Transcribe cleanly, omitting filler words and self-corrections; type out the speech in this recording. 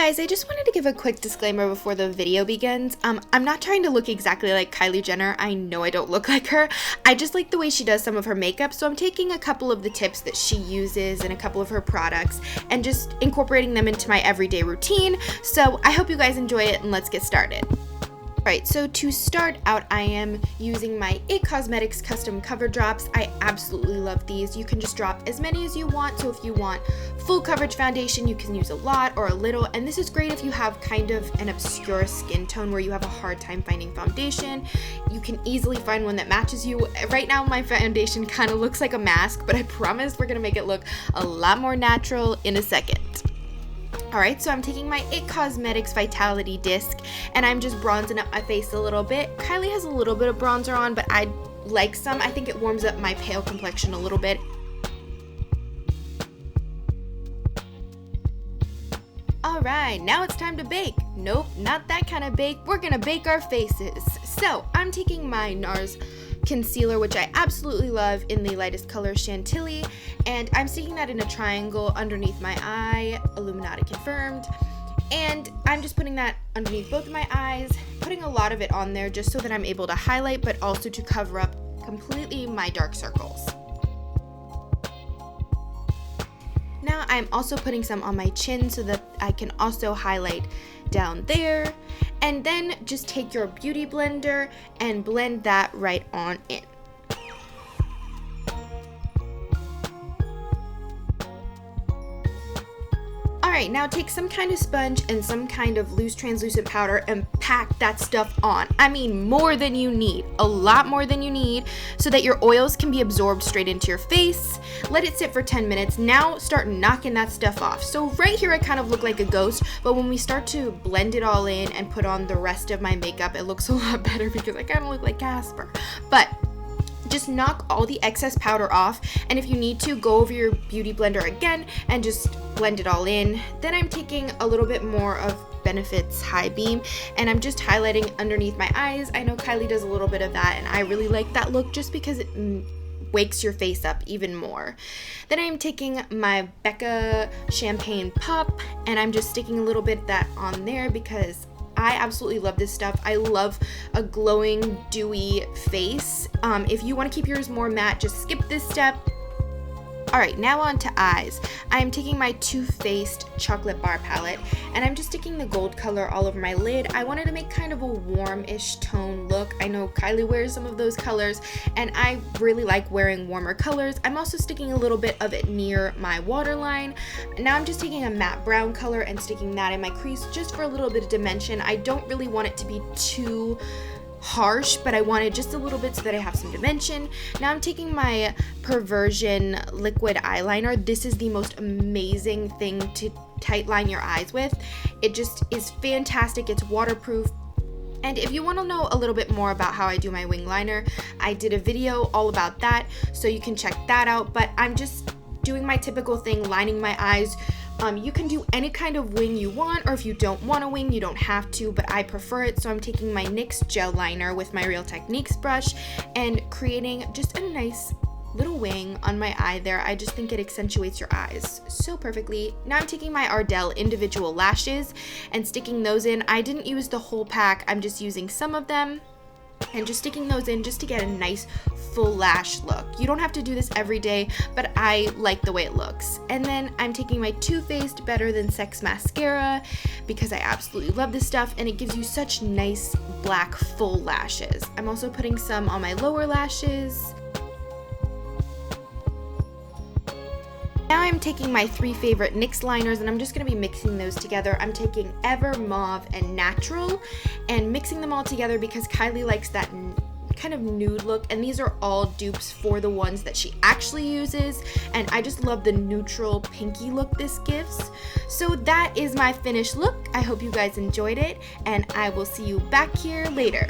guys, I just wanted to give a quick disclaimer before the video begins. I'm not trying to look exactly like Kylie Jenner. I know I don't look like her. I just like the way she does some of her makeup, so I'm taking a couple of the tips that she uses and a couple of her products and just incorporating them into my everyday routine. So I hope you guys enjoy it, and let's get started. Alright, so to start out, I am using my It Cosmetics Custom Cover Drops. I absolutely love these. You can just drop as many as you want, so if you want full coverage foundation, you can use a lot or a little, and this is great if you have kind of an obscure skin tone where you have a hard time finding foundation. You can easily find one that matches you. Right now, my foundation kind of looks like a mask, but I promise we're going to make it look a lot more natural in a second. Alright, so I'm taking my It Cosmetics Vitality Disc and I'm just bronzing up my face a little bit. Kylie has a little bit of bronzer on, but I like some. I think it warms up my pale complexion a little bit. Alright, now it's time to bake. Nope, not that kind of bake. We're gonna bake our faces. So, I'm taking my NARS concealer, which I absolutely love, in the lightest color Chantilly, and I'm sticking that in a triangle underneath my eye, Illuminati confirmed, and I'm just putting that underneath both of my eyes, putting a lot of it on there just so that I'm able to highlight, but also to cover up completely my dark circles. Now I'm also putting some on my chin so that I can also highlight down there, and then just take your beauty blender and blend that right on in. Alright, now take some kind of sponge and some kind of loose translucent powder and pack that stuff on. I mean, more than you need, a lot more than you need, so that your oils can be absorbed straight into your face. Let it sit for 10 minutes. Now start knocking that stuff off. So right here I kind of look like a ghost, but when we start to blend it all in and put on the rest of my makeup, it looks a lot better because I kind of look like Casper. But just knock all the excess powder off, and if you need to, go over your beauty blender again and just blend it all in. Then I'm taking a little bit more of Benefit's High Beam and I'm just highlighting underneath my eyes. I know Kylie does a little bit of that and I really like that look just because it wakes your face up even more. Then I'm taking my Becca Champagne Pop and I'm just sticking a little bit of that on there because I absolutely love this stuff. I love a glowing, dewy face. If you want to keep yours more matte, just skip this step. Alright, now on to eyes. I am taking my Too Faced Chocolate Bar Palette and I'm just sticking the gold color all over my lid. I wanted to make kind of a warm-ish tone look. I know Kylie wears some of those colors and I really like wearing warmer colors. I'm also sticking a little bit of it near my waterline. Now I'm just taking a matte brown color and sticking that in my crease just for a little bit of dimension. I don't really want it to be too harsh, but I wanted just a little bit so that I have some dimension. Now I'm taking my Perversion liquid eyeliner. This is the most amazing thing to tight line your eyes with. It just is fantastic. It's waterproof. And if you want to know a little bit more about how I do my wing liner, I did a video all about that, so you can check that out. But I'm just doing my typical thing, lining my eyes. You can do any kind of wing you want, or if you don't want a wing, you don't have to, but I prefer it. So I'm taking my NYX gel liner with my Real Techniques brush and creating just a nice little wing on my eye there. I just think it accentuates your eyes so perfectly. Now I'm taking my Ardell individual lashes and sticking those in. I didn't use the whole pack, I'm just using some of them and just sticking those in just to get a nice full lash look. You don't have to do this every day, but I like the way it looks. And then I'm taking my Too Faced Better Than Sex mascara because I absolutely love this stuff and it gives you such nice black full lashes. I'm also putting some on my lower lashes. Now I'm taking my three favorite NYX liners and I'm just going to be mixing those together. I'm taking Ever Mauve and Natural and mixing them all together because Kylie likes that kind of nude look, and these are all dupes for the ones that she actually uses, and I just love the neutral pinky look this gives. So that is my finished look. I hope you guys enjoyed it and I will see you back here later.